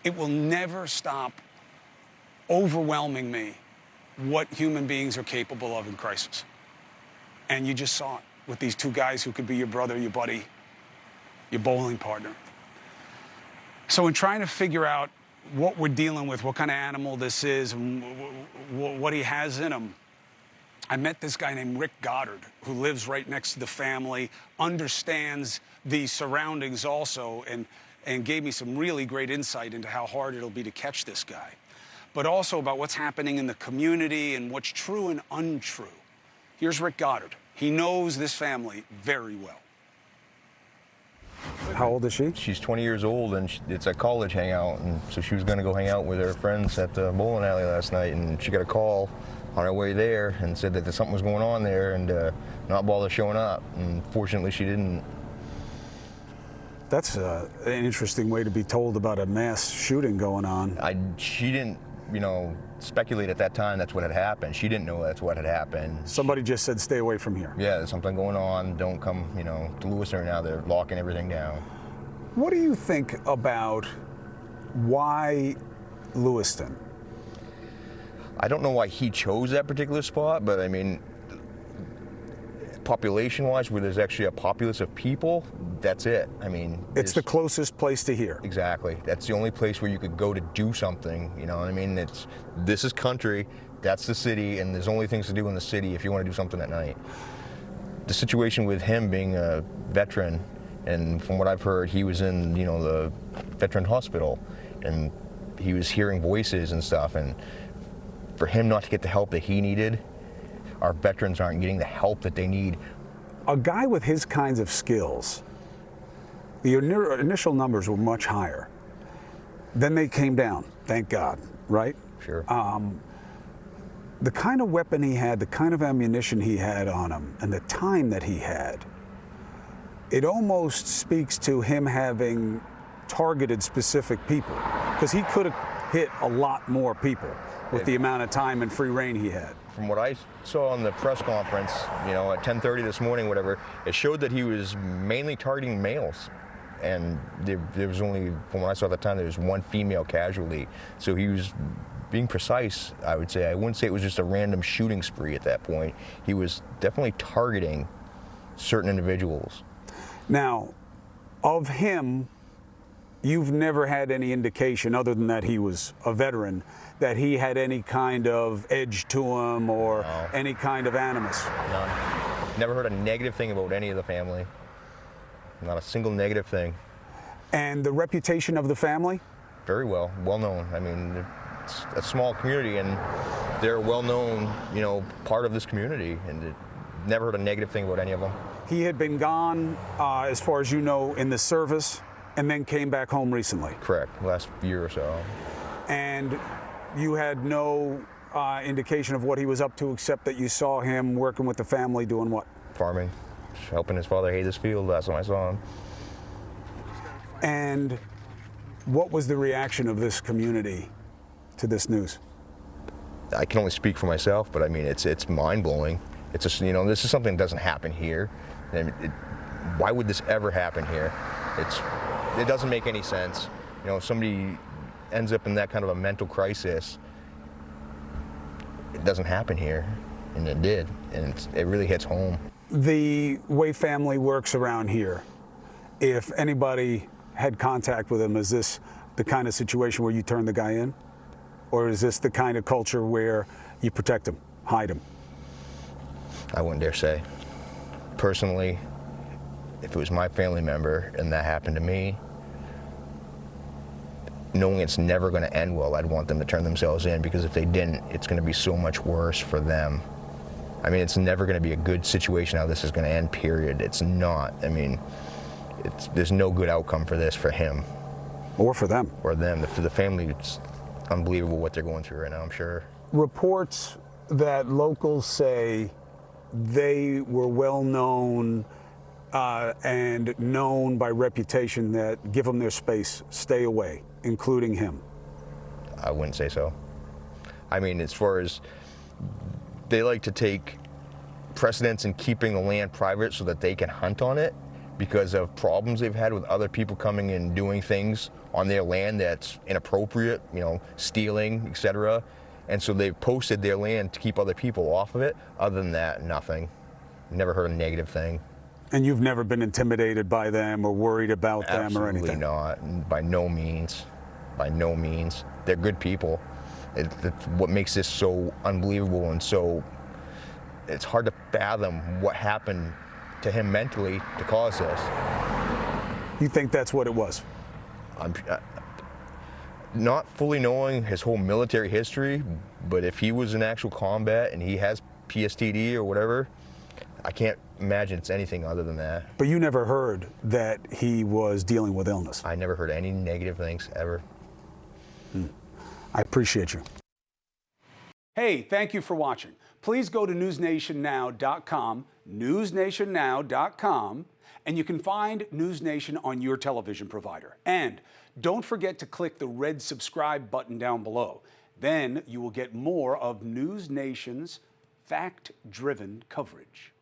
It will never stop overwhelming me what human beings are capable of in crisis. And you just saw it with these two guys who could be your brother, your buddy, your bowling partner. So in trying to figure out what we're dealing with, what kind of animal this is, and what he has in him, I met this guy named Rick Goddard, who lives right next to the family, understands the surroundings also, and gave me some really great insight into how hard it'll be to catch this guy, but also about what's happening in the community and what's true and untrue. Here's Rick Goddard. He knows this family very well. How old is she? She's 20 years old, and it's a college hangout, and so she was going to go hang out with her friends at the bowling alley last night, and she got a call on her way there and said that something was going on there and not bother showing up, and fortunately she didn't. That's an interesting way to be told about a mass shooting going on. She didn't, speculate at that time that's what had happened. She didn't know that's what had happened. Somebody just said, stay away from here. Yeah, there's something going on. Don't come, to Lewiston now. They're locking everything down. What do you think about why Lewiston? I don't know why he chose that particular spot, but I mean, population-wise, where there's actually a populace of people, that's it. I mean, it's the closest place to here. Exactly. That's the only place where you could go to do something. You know what I mean? This is country, that's the city, and there's only things to do in the city if you want to do something at night. The situation with him being a veteran, and from what I've heard, he was in the veteran hospital, and he was hearing voices and stuff, and for him not to get the help that he needed, our veterans aren't getting the help that they need. A guy with his kinds of skills, the initial numbers were much higher. Then they came down, thank God, right? Sure. The kind of weapon he had, the kind of ammunition he had on him, and the time that he had, it almost speaks to him having targeted specific people, because he could have hit a lot more people with the amount of time and free reign he had. From what I saw on the press conference, at 10:30 this morning, whatever, it showed that he was mainly targeting males. And there was only, from what I saw at the time, there was one female casualty. So he was being precise, I would say. I wouldn't say it was just a random shooting spree at that point. He was definitely targeting certain individuals. Now, of him, you've never had any indication, other than that he was a veteran, that he had any kind of edge to him or No. any kind of animus? None. Never heard a negative thing about any of the family. Not a single negative thing. And the reputation of the family? Very well known. I mean, it's a small community, and they're a well-known, part of this community, and never heard a negative thing about any of them. He had been gone, as far as you know, in the service, and then came back home recently. Correct, last year or so. And you had no indication of what he was up to, except that you saw him working with the family doing what? Farming, helping his father hay this field. That's when I saw him. And what was the reaction of this community to this news? I can only speak for myself, but I mean, it's mind-blowing. It's just, this is something that doesn't happen here. And why would this ever happen here? It doesn't make any sense. If somebody ends up in that kind of a mental crisis, it doesn't happen here, and it did, and it really hits home. The way family works around here, if anybody had contact with him, is this the kind of situation where you turn the guy in? Or is this the kind of culture where you protect him, hide him? I wouldn't dare say. Personally, if it was my family member and that happened to me, knowing it's never going to end well, I'd want them to turn themselves in, because if they didn't, it's going to be so much worse for them. I mean, it's never going to be a good situation how this is going to end, period. It's not. I mean, there's no good outcome for this for him. Or for them. Or them. For the family, it's unbelievable what they're going through right now, I'm sure. Reports that locals say they were well known and known by reputation that give them their space, stay away, including him. I wouldn't say so. I mean, as far as they like to take precedence in keeping the land private so that they can hunt on it, because of problems they've had with other people coming and doing things on their land that's inappropriate, you know, stealing, etc. And so they've posted their land to keep other people off of it. Other than that, nothing. Never heard a negative thing. And you've never been intimidated by them or worried about them or anything? Absolutely not. By no means. By no means. They're good people. It's what makes this so unbelievable, and so it's hard to fathom what happened to him mentally to cause this. You think that's what it was? I'm not fully knowing his whole military history, but if he was in actual combat and he has PSTD or whatever, I can't imagine it's anything other than that. But you never heard that he was dealing with illness? I never heard any negative things ever. I appreciate you. Hey, thank you for watching. Please go to newsnationnow.com, newsnationnow.com, and you can find News Nation on your television provider. And don't forget to click the red subscribe button down below. Then you will get more of News Nation's fact-driven coverage.